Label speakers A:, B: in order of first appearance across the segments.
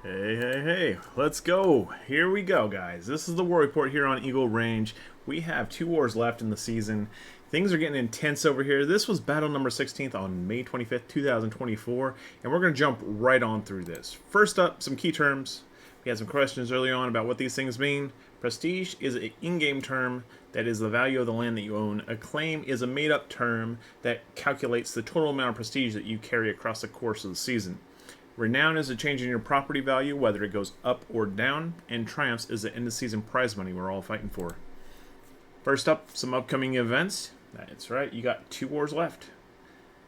A: Hey, let's go. Here we go, guys. This is the War Report here on Eagle Range. We have 2 wars left in the season. Things are getting intense over here. This was battle number 16th on May 25th, 2024, and we're going to jump right on through this. First up, some key terms. We had some questions early on about what these things mean. Prestige is an in-game term that is the value of the land that you own. Acclaim is a made-up term that calculates the total amount of prestige that you carry across the course of the season. Renown is a change in your property value, whether it goes up or down, and Triumphs is the end-of-season prize money we're all fighting for. First up, some upcoming events. That's right, you got 2 wars left.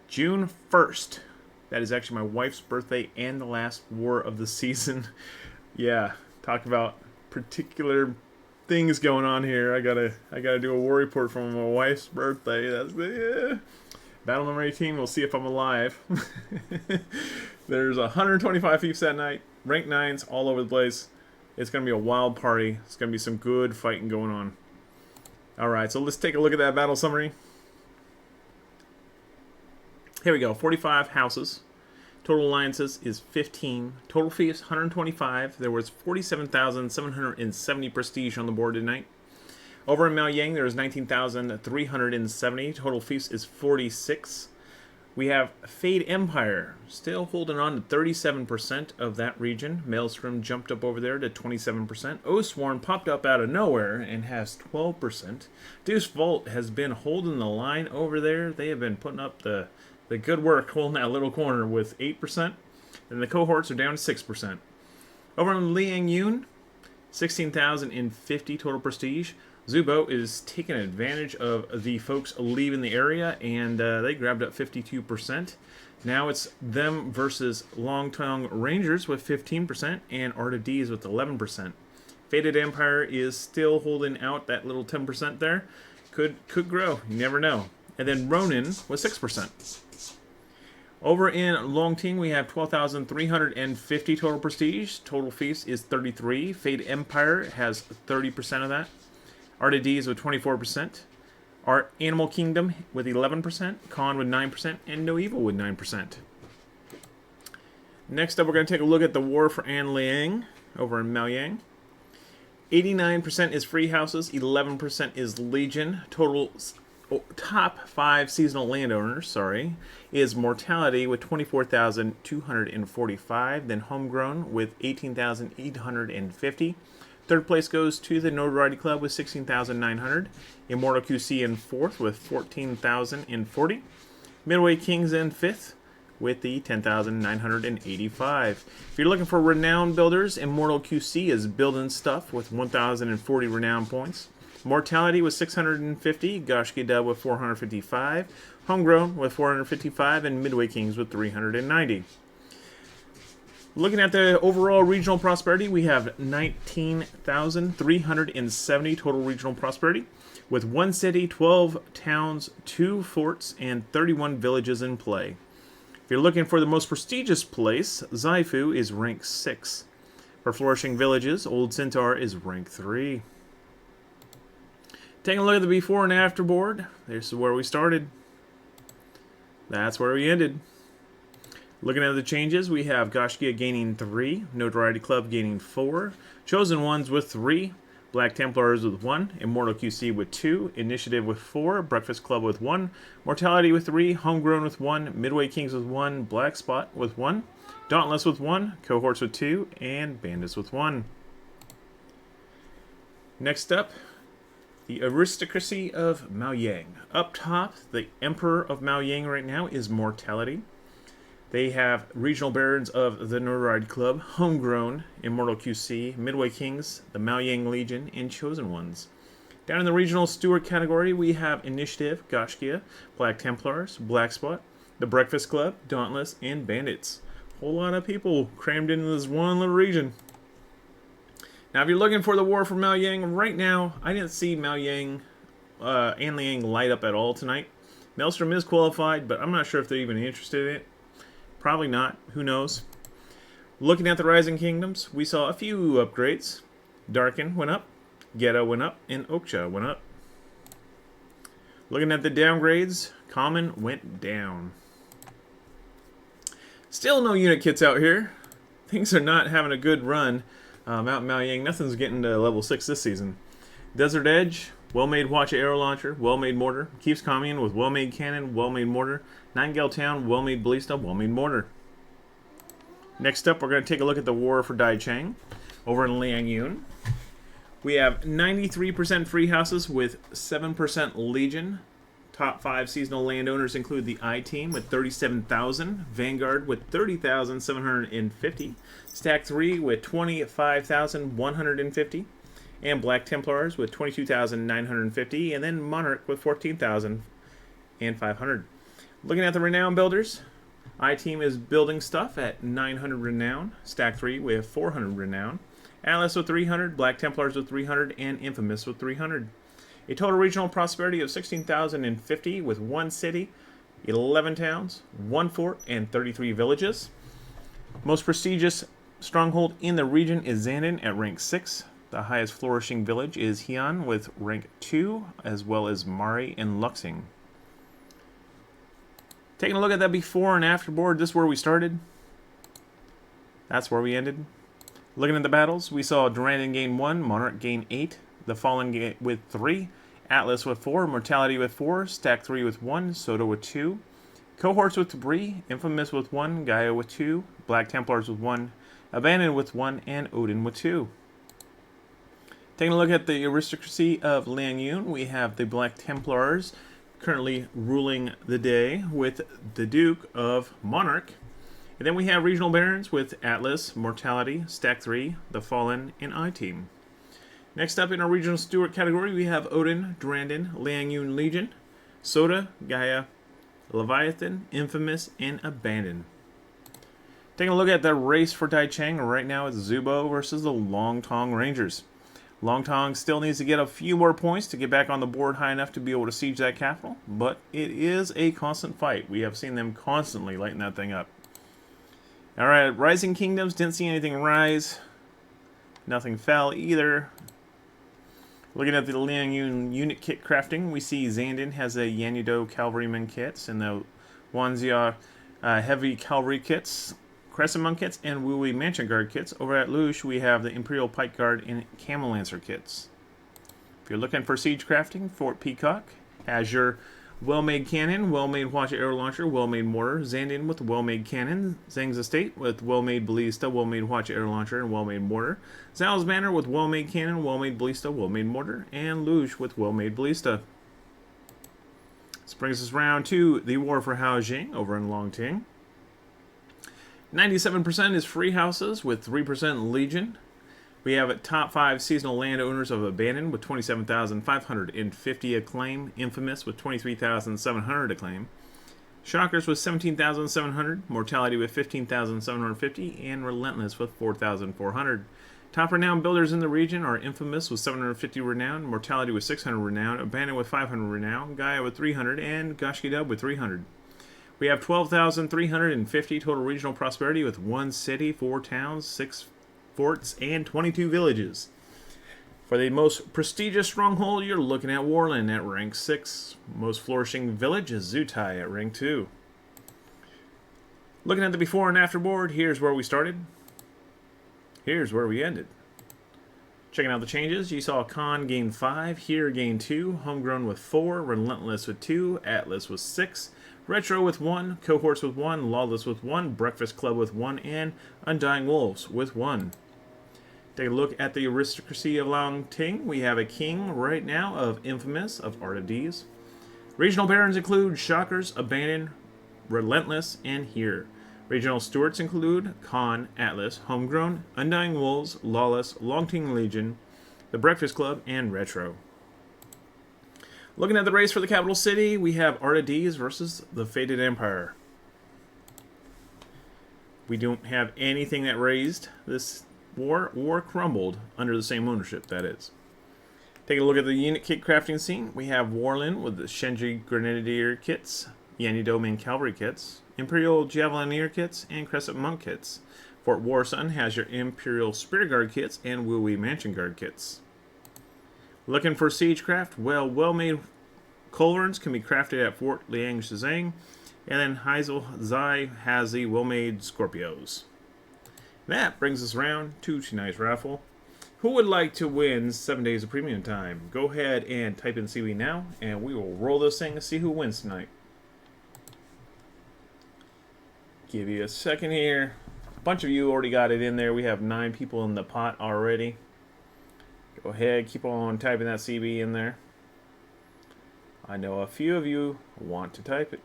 A: June 1st. That is actually my wife's birthday and the last war of the season. Yeah, talk about particular things going on here. I gotta do a war report from my wife's birthday. That's battle number 18. We'll see if I'm alive. There's 125 fiefs that night, rank 9s all over the place. It's gonna be a wild party. It's gonna be some good fighting going on. All right, so let's take a look at that battle summary. Here we go. 45 houses. Total alliances is 15. Total fiefs 125. There was 47,770 prestige on the board tonight. Over in Miaoyang, there is 19,370. Total fiefs is 46. We have Fade Empire, still holding on to 37% of that region. Maelstrom jumped up over there to 27%. Oathsworn popped up out of nowhere and has 12%. Deuce Vault has been holding the line over there. They have been putting up the good work holding that little corner with 8%. And the cohorts are down to 6%. Over on Liang Yun, 16,050 total prestige. Zubo is taking advantage of the folks leaving the area, and they grabbed up 52%. Now it's them versus Long Tongue Rangers with 15%, and Art of D's with 11%. Faded Empire is still holding out that little 10% there. Could grow, you never know. And then Ronin with 6%. Over in Longting, we have 12,350 total prestige. Total feast is 33. Fade Empire has 30% of that. Artades with 24%. Our Animal Kingdom with 11%. Khan with 9%. And No Evil with 9%. Next up, we're going to take a look at the War for An Liang over in Maoyang. 89% is Free Houses. 11% is Legion. Total top 5 seasonal landowners, is Mortality with 24,245, then Homegrown with 18,850. Third place goes to the Notoriety Club with 16,900. Immortal QC in fourth with 14,040. Midway Kings in fifth with the 10,985. If you're looking for renown builders, Immortal QC is building stuff with 1,040 renown points. Mortality with 650, Goshki Dub with 455, Homegrown with 455, and Midway Kings with 390. Looking at the overall regional prosperity, we have 19,370 total regional prosperity, with 1 city, 12 towns, 2 forts, and 31 villages in play. If you're looking for the most prestigious place, Zaifu is rank 6. For flourishing villages, Old Centaur is rank 3. Taking a look at the before and after board, this is where we started. That's where we ended. Looking at the changes, we have Goshkia gaining 3, Notoriety Club gaining 4, Chosen Ones with 3, Black Templars with 1, Immortal QC with 2, Initiative with 4, Breakfast Club with 1, Mortality with 3, Homegrown with 1, Midway Kings with 1, Black Spot with 1, Dauntless with 1, Cohorts with 2, and Bandits with 1. Next up, the Aristocracy of Maoyang. Up top, the Emperor of Maoyang right now is Mortality. They have Regional Barons of the Notoriety Club, Homegrown, Immortal QC, Midway Kings, the Maoyang Legion, and Chosen Ones. Down in the Regional Steward category, we have Initiative, Goshkia, Black Templars, Black Spot, the Breakfast Club, Dauntless, and Bandits. Whole lot of people crammed into this one little region. Now, if you're looking for the War for Maoyang, right now, I didn't see Maoyang, An Liang light up at all tonight. Maelstrom is qualified, but I'm not sure if they're even interested in it. Probably not. Who knows? Looking at the Rising Kingdoms, we saw a few upgrades. Darken went up, Ghetto went up, and Okja went up. Looking at the downgrades, Common went down. Still no unit kits out here. Things are not having a good run. Out in Maoyang, nothing's getting to level 6 this season. Desert Edge, well-made Watch Arrow Launcher, well-made mortar. Keeps Commune with well-made cannon, well-made mortar. Nightingale Town, well-made ballista, well-made mortar. Next up, we're going to take a look at the War for Dai Chang over in Liangyun. We have 93% free houses with 7% Legion. Top 5 seasonal landowners include the I-Team with 37,000, Vanguard with 30,750, Stack 3 with 25,150, and Black Templars with 22,950, and then Monarch with 14,500. Looking at the Renown builders, I-Team is building stuff at 900 Renown, Stack 3 with 400 Renown, Atlas with 300, Black Templars with 300, and Infamous with 300. A total regional prosperity of 16,050 with 1 city, 11 towns, 1 fort, and 33 villages. Most prestigious stronghold in the region is Xandon at rank 6. The highest flourishing village is Heian with rank 2, as well as Mari and Luxing. Taking a look at that before and after board, this is where we started. That's where we ended. Looking at the battles, we saw Durandon gain 1, Monarch gain 8, the Fallen with 3, Atlas with 4, Mortality with 4, Stack 3 with 1, Soda with 2, Cohorts with 3, Infamous with 1, Gaia with 2, Black Templars with 1, Abandoned with 1, and Odin with 2. Taking a look at the Aristocracy of Liangyun, we have the Black Templars currently ruling the day with the Duke of Monarch. And then we have Regional Barons with Atlas, Mortality, Stack 3, the Fallen, and I-Team. Next up in our Regional Steward category, we have Odin, Durandon, Liangyun Legion, Soda, Gaia, Leviathan, Infamous, and Abandoned. Taking a look at the race for Dai Chang, right now it's Zubo versus the Longtong Rangers. Long Tong still needs to get a few more points to get back on the board high enough to be able to siege that capital, but it is a constant fight. We have seen them constantly lighten that thing up. Alright, Rising Kingdoms, didn't see anything rise. Nothing fell either. Looking at the Liang Yun unit kit crafting, we see Zandon has a Yanyudo Cavalryman kits and the Wanxia heavy cavalry kits, Crescent Monk kits, and Wui Mansion Guard kits. Over at Lush, we have the Imperial Pike Guard and Camel Lancer kits. If you're looking for siege crafting, Fort Peacock has your well-made cannon, well-made Hwacha arrow launcher, well-made mortar, Zandon with well-made cannon, Zhang's Estate with well-made ballista, well-made Hwacha arrow launcher, and well-made mortar, Zhao's Banner with well-made cannon, well-made ballista, well-made mortar, and Luge with well-made ballista. This brings us round to the War for Haojing over in Longting. 97% is free houses with 3% Legion. We have top 5 seasonal landowners of Abandon with 27,550 acclaim. Infamous with 23,700 acclaim. Shockers with 17,700. Mortality with 15,750. And Relentless with 4,400. Top renowned builders in the region are Infamous with 750 renown. Mortality with 600 renown. Abandon with 500 renown. Gaia with 300. And Gashki Dub with 300. We have 12,350 total regional prosperity with 1 city, 4 towns, 6 forts, and 22 villages. For the most prestigious stronghold, you're looking at Warland at rank 6. Most flourishing village is Zutai at rank 2. Looking at the before and after board, here's where we started. Here's where we ended. Checking out the changes, you saw Khan gain 5, here gain 2, Homegrown with 4, Relentless with 2, Atlas with 6, Retro with 1, Cohorts with 1, Lawless with 1, Breakfast Club with 1, and Undying Wolves with 1. Take a look at the aristocracy of Longting. We have a king right now of Infamous, of Art of D's. Regional barons include Shockers, Abandon, Relentless, and Here. Regional stewards include Khan, Atlas, Homegrown, Undying Wolves, Lawless, Longting Legion, the Breakfast Club, and Retro. Looking at the race for the capital city, we have Art of D's versus the Fated Empire. We don't have anything that raised this war or crumbled under the same ownership, that is. Take a look at the unit kit crafting scene. We have Warland with the Shenji Grenadier kits, Yanyudo Main Cavalry kits, Imperial Javelineer kits, and Crescent Monk kits. Fort Warsun has your Imperial Spear Guard kits and Wui Mansion Guard kits. Looking for siegecraft? Well, well-made culverins can be crafted at Fort Liang Shizang, and then Heisel Zai has the well-made Scorpios. That brings us round to tonight's raffle. Who would like to win 7 days of premium time? Go ahead and type in CB now, and we will roll this thing to see who wins tonight. Give you a second here. A bunch of you already got it in there. We have 9 people in the pot already. Go ahead, keep on typing that CB in there. I know a few of you want to type it.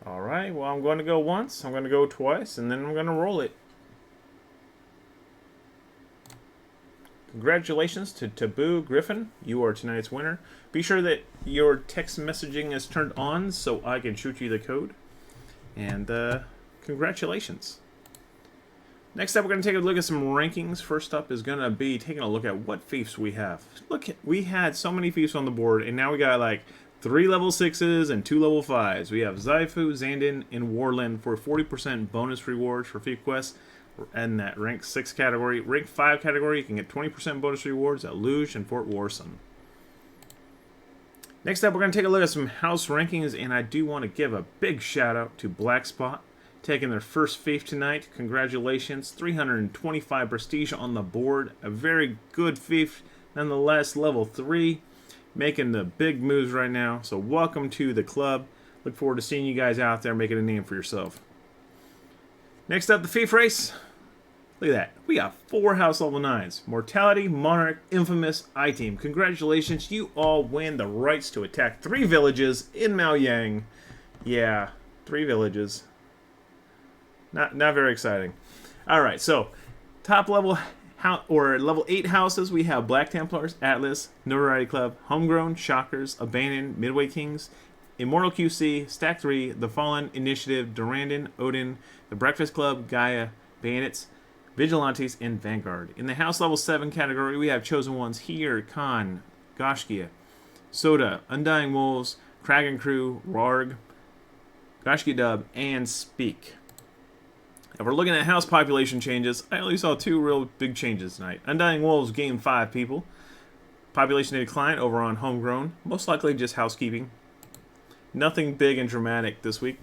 A: Alright, well, I'm going to go once, I'm going to go twice, and then I'm going to roll it. Congratulations to Taboo Griffin. You are tonight's winner. Be sure that your text messaging is turned on so I can shoot you the code. And congratulations. Next up, we're going to take a look at some rankings. First up is going to be taking a look at what fiefs we have. Look, we had so many fiefs on the board, and now we got like 3 level 6s and 2 level 5s. We have Zaifu, Zandon, and Warland for 40% bonus rewards for fief quests in that rank 6 category. Rank 5 category, you can get 20% bonus rewards at Luge and Fort Warsun. Next up, we're going to take a look at some house rankings, and I do want to give a big shout out to Black Spot, taking their first fief tonight. Congratulations, 325 prestige on the board. A very good fief, nonetheless, level 3. Making the big moves right now, so welcome to the club. Look forward to seeing you guys out there making a name for yourself. Next up, the fief race. Look at that. We got 4 house level 9s. Mortality, Monarch, Infamous, I-Team. Congratulations, you all win the rights to attack 3 villages in Maoyang. Yeah, 3 villages. Not very exciting. Alright, so top level level 8 houses, we have Black Templars, Atlas, Notoriety Club, Homegrown, Shockers, Abandoned, Midway Kings, Immortal QC, Stack 3, The Fallen, Initiative, Durandon, Odin, The Breakfast Club, Gaia, Bandits, Vigilantes, and Vanguard. In the House Level 7 category, we have Chosen Ones here, Khan, Goshkia, Soda, Undying Wolves, Kragan Crew, Rarg, Goshkia Dub, and Speak. If we're looking at house population changes, I only saw 2 real big changes tonight. Undying Wolves gained 5 people. Population decline over on Homegrown, most likely just housekeeping. Nothing big and dramatic this week.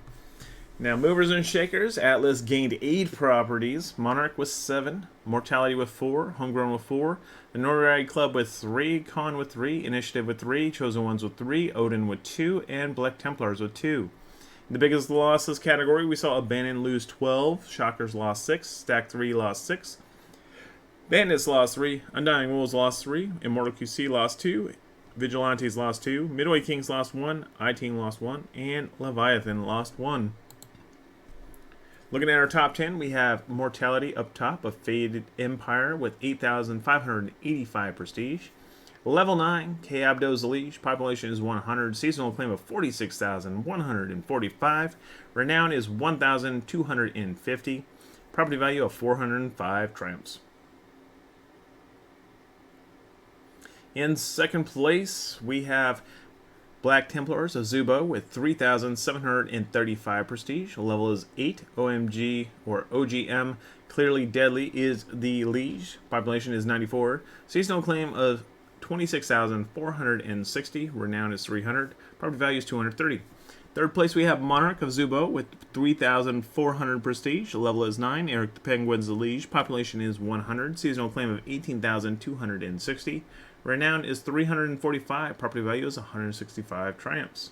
A: Now, movers and shakers, Atlas gained 8 properties. Monarch with 7, Mortality with 4, Homegrown with 4, the Notoriety Club with 3, Khan with 3, Initiative with 3, Chosen Ones with 3, Odin with 2, and Black Templars with 2. In the biggest losses category, we saw Abandon lose 12, Shockers lost 6, Stack 3 lost 6, Bandits lost 3, Undying Wolves lost 3, Immortal QC lost 2, Vigilantes lost 2, Midway Kings lost 1, I-Team lost 1, and Leviathan lost 1. Looking at our top 10, we have Mortality up top, a Faded Empire with 8,585 prestige. Level 9, K. Abdo's Liege, population is 100, seasonal claim of 46,145, renown is 1,250, property value of 405 triumphs. In second place, we have Black Templars of Zubo with 3,735 prestige. Level is 8. OMG or OGM Clearly Deadly is the liege. Population is 94. Seasonal claim of 26,460. Renown is 300. Property value is 230. Third place we have Monarch of Zubo with 3,400 prestige. Level is 9. Eric the Penguin's the liege. Population is 100. Seasonal claim of 18,260. Renown is 345. Property value is 165 triumphs.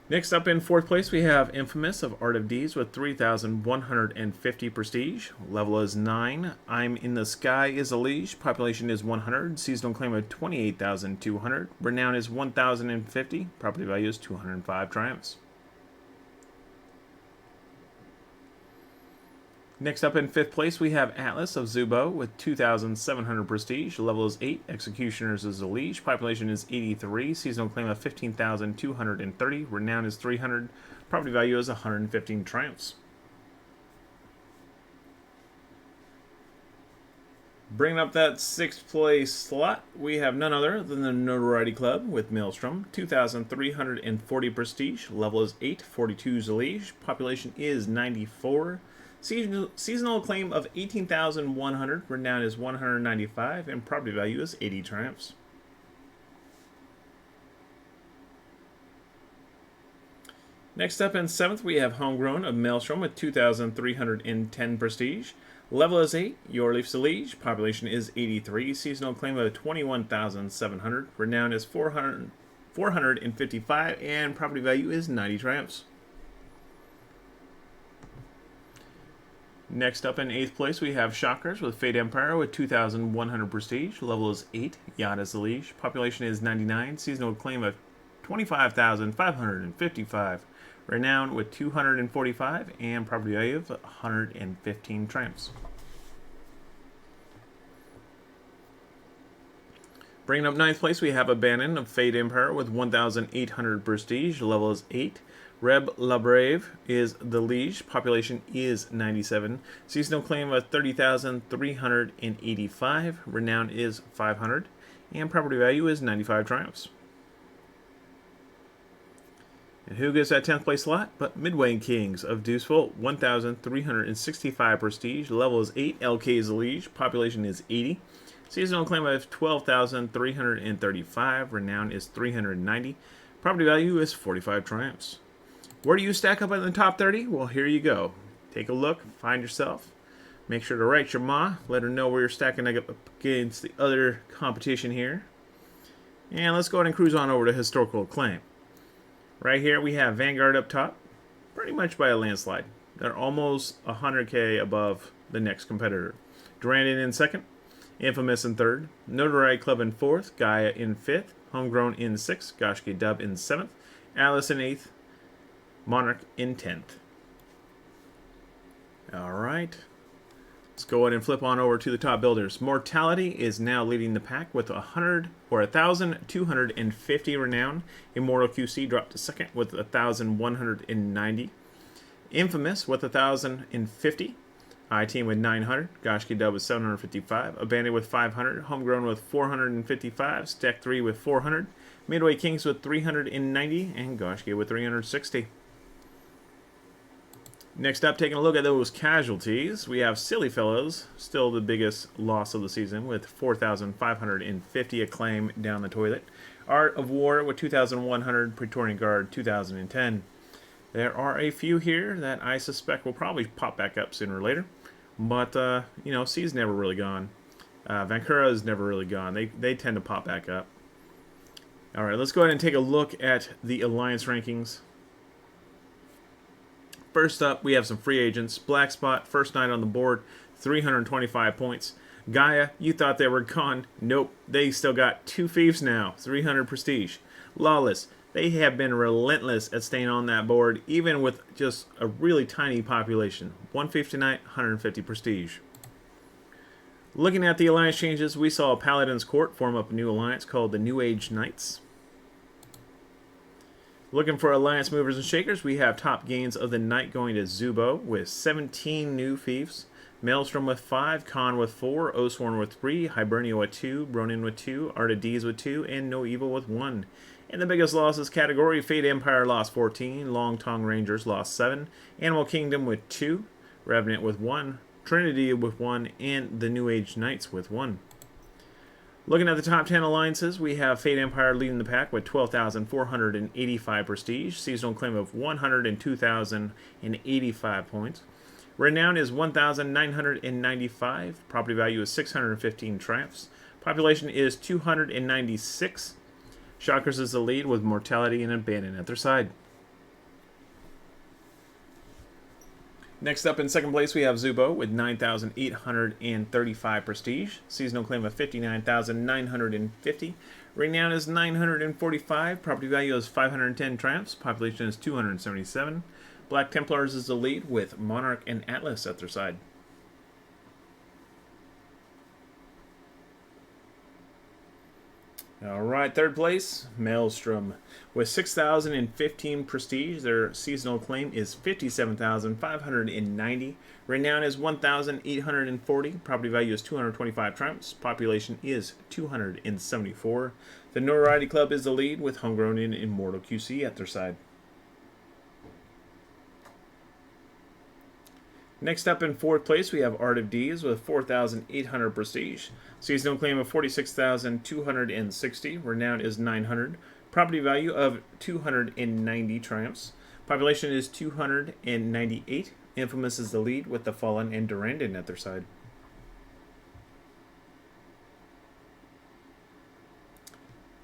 A: Next up in fourth place, we have Infamous of Art of Deeds with 3,150 prestige. Level is 9. I'm in the Sky is a liege. Population is 100. Seasonal claim of 28,200. Renown is 1,050. Property value is 205 triumphs. Next up in fifth place, we have Atlas of Zubo with 2,700 prestige. Level is 8. Executioners is a liege. Population is 83. Seasonal claim of 15,230. Renown is 300. Property value is 115 triumphs. Bringing up that sixth place slot, we have none other than the Notoriety Club with Maelstrom. 2,340 prestige. Level is 8. 42 is a liege. Population is 94. Seasonal claim of 18,100, renown is 195, and property value is 80 triumphs. Next up in seventh, we have Homegrown of Maelstrom with 2,310 prestige. Level is 8, Your Leaf's a liege. Population is 83. Seasonal claim of 21,700, renown is 455, and property value is 90 triumphs. Next up in 8th place, we have Shockers with Fate Empire with 2,100 prestige. Level is 8. Yada's the liege. Population is 99. Seasonal claim of 25,555. Renown with 245. And property value of 115 triumphs. Bringing up 9th place, we have Abandon of Fate Empire with 1,800 prestige. Level is 8. Reb La Brave is the liege. Population is 97. Seasonal claim of 30,385. Renown is 500. And property value is 95 triumphs. And who gets that 10th place slot? But Midway Kings of Deuceville. 1,365 prestige. Level is 8. LK is the liege. Population is 80. Seasonal claim of 12,335. Renown is 390. Property value is 45 triumphs. Where do you stack up in the top 30? Well, here you go. Take a look, find yourself. Make sure to write your ma. Let her know where you're stacking up against the other competition here. And let's go ahead and cruise on over to Historical Acclaim. Right here we have Vanguard up top, pretty much by a landslide. They're almost 100k above the next competitor. Durandon in second, Infamous in third, Notoriety Club in fourth, Gaia in fifth, Homegrown in sixth, Goshki Dub in seventh, Atlas in eighth, Monarch in 10th. Alright. Let's go ahead and flip on over to the top builders. Mortality is now leading the pack with 1,250 renown. Immortal QC dropped to second with 1,190. Infamous with 1,050. I-Team with 900. Goshki Dub with 755. Abandoned with 500. Homegrown with 455. Stack 3 with 400. Midway Kings with 390. And Goshki with 360. Next up, taking a look at those casualties, we have Silly Fellows, still the biggest loss of the season, with 4,550 acclaim down the toilet. Art of War with 2,100. Praetorian Guard 2,010. There are a few here that I suspect will probably pop back up sooner or later. But, you know, C's never really gone. Vancouver is never really gone. They tend to pop back up. Alright, let's go ahead and take a look at the Alliance rankings. First up, we have some free agents. Black Spot, first night on the board, 325 points. Gaia, you thought they were gone. Nope, they still got 2 fiefs now, 300 prestige. Lawless, they have been relentless at staying on that board, even with just a really tiny population. 1 fief tonight, 150 prestige. Looking at the alliance changes, we saw Paladin's Court form up a new alliance called the New Age Knights. Looking for alliance movers and shakers, we have top gains of the night going to Zubo with 17 new fiefs, Maelstrom with 5, Khan with 4, Osworn with 3, Hibernia with 2, Ronin with 2, Art of Dees with 2, and No Evil with 1. In the biggest losses category, Fate Empire lost 14, Long Tongue Rangers lost 7, Animal Kingdom with 2, Revenant with 1, Trinity with 1, and the New Age Knights with 1. Looking at the top 10 alliances, we have Fate Empire leading the pack with 12,485 prestige, seasonal claim of 102,085 points. Renown is 1,995, property value is 615 triumphs, population is 296. Shockers is the lead with Mortality and Abandon at their side. Next up in second place, we have Zubo with 9,835 prestige. Seasonal claim of 59,950. Renown is 945. Property value is 510 triumphs. Population is 277. Black Templars is the lead with Monarch and Atlas at their side. Alright, third place, Maelstrom. With 6,015 prestige, their seasonal claim is 57,590. Renown is 1,840. Property value is 225 triumphs. Population is 274. The Notoriety Club is the lead with Homegrown and Immortal QC at their side. Next up in fourth place, we have Art of Dees with 4,800 prestige. Seasonal claim of 46,260. Renown is 900. Property value of 290 triumphs. Population is 298. Infamous is the lead with the Fallen and Durandon at their side.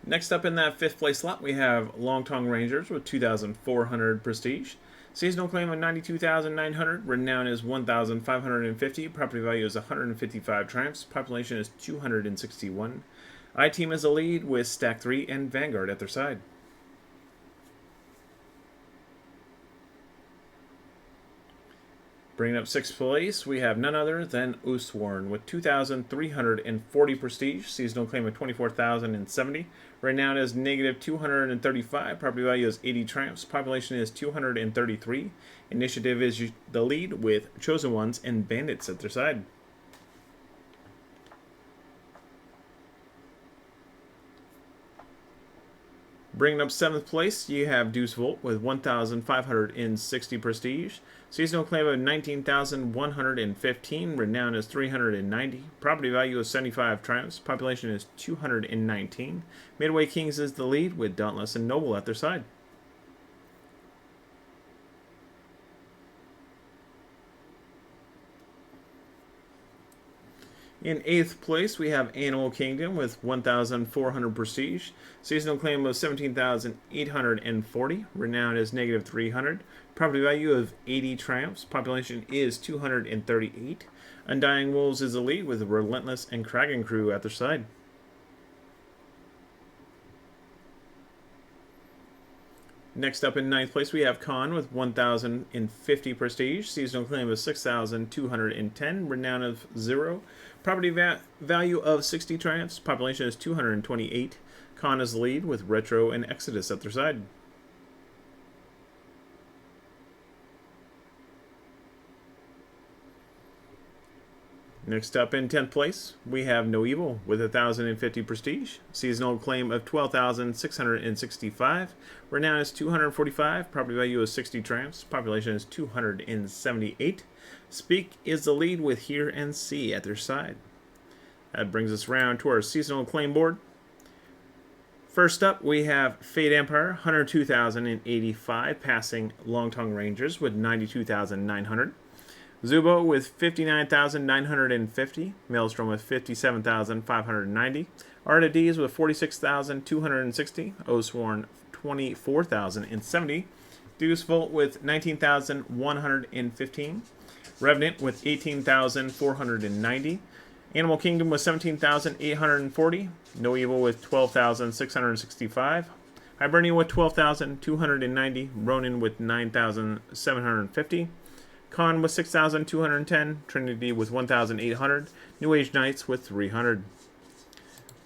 A: Next up in that fifth place slot, we have Long Tongue Rangers with 2,400 prestige. Seasonal claim of 92,900. Renown is 1,550. Property value is 155 triumphs. Population is 261. I-Team is the lead with Stack 3 and Vanguard at their side. Bringing up sixth place, we have none other than Osworn with 2,340 prestige. Seasonal claim of 24,070. Renown is negative 235. Property value is 80 triumphs. Population is 233. Initiative is the lead with Chosen Ones and Bandits at their side. Bringing up seventh place, you have Deuce Volt with 1,560 prestige. Seasonal claim of 19,115. Renown is 390. Property value is 75 triumphs. Population is 219. Midway Kings is the lead with Dauntless and Noble at their side. In eighth place, we have Animal Kingdom with 1,400 prestige. Seasonal claim of 17,840. Renown is negative 300. Property value of 80 triumphs. Population is 238. Undying Wolves is the lead with Relentless and Kraken Crew at their side. Next up in ninth place, we have Khan with 1,050 prestige. Seasonal claim of 6,210. Renown of 0. Property value of 60 triumphs. Population is 228. Khan is the lead with Retro and Exodus at their side. Next up in 10th place, we have No Evil with 1,050 prestige. Seasonal claim of 12,665. Renown is 245. Property value is 60 tramps. Population is 278. Speak is the lead with Hear and See at their side. That brings us around to our seasonal claim board. First up, we have Fate Empire, 102,085, passing Long Tongue Rangers with 92,900. Zubo with 59,950. Maelstrom with 57,590. Art of D's with 46,260. Osworn 24,070. Deuce Volt with 19,115. Revenant with 18,490. Animal Kingdom with 17,840. No Evil with 12,665. Hibernia with 12,290. Ronin with 9,750. Khan with 6,210. Trinity with 1,800. New Age Knights with 300.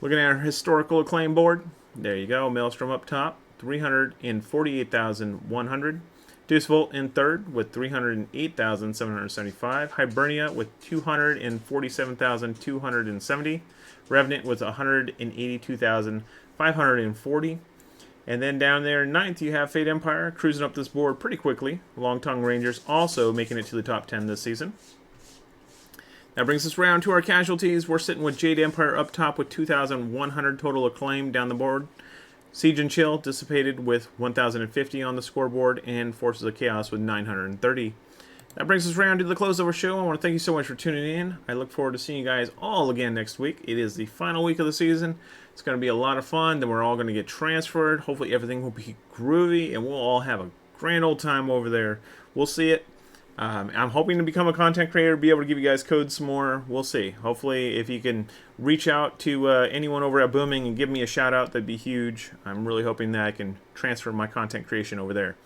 A: Looking at our historical acclaim board. There you go. Maelstrom up top. 348,100. Deuce Volt in third with 308,775. Hibernia with 247,270. Revenant with 182,540. And then down there in ninth, you have Fate Empire cruising up this board pretty quickly. Long Tongue Rangers also making it to the top 10 this season. That brings us around to our casualties. We're sitting with Jade Empire up top with 2,100 total acclaim down the board. Siege and Chill dissipated with 1,050 on the scoreboard, and Forces of Chaos with 930. That brings us around to the close of our show. I want to thank you so much for tuning in. I look forward to seeing you guys all again next week. It is the final week of the season. It's going to be a lot of fun. Then we're all going to get transferred. Hopefully everything will be groovy, and we'll all have a grand old time over there. We'll see it. I'm hoping to become a content creator, be able to give you guys codes some more. We'll see. Hopefully, if you can reach out to anyone over at Booming and give me a shout out, that'd be huge. I'm really hoping that I can transfer my content creation over there.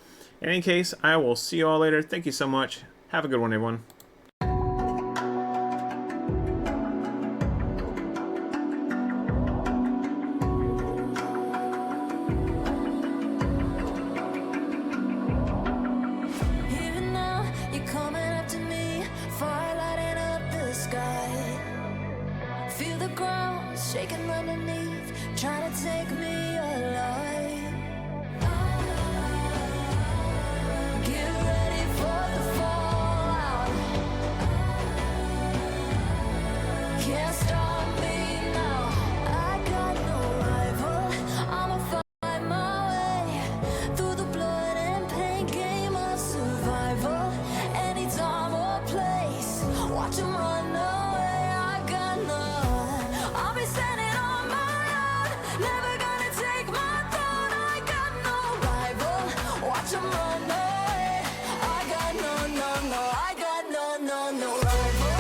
A: In any case, I will see you all later. Thank you so much. Have a good one, everyone.
B: Shaking underneath, trying to take me alive. Get ready for the fallout. Can't stop me now. I got no rival. I'ma find my way through the blood and pain game of survival. Any time or place, watch 'em run away. I got none. I'll be standing on my own, never gonna take my throne. I got no rival, watch 'em run away. I got no, I got no rival.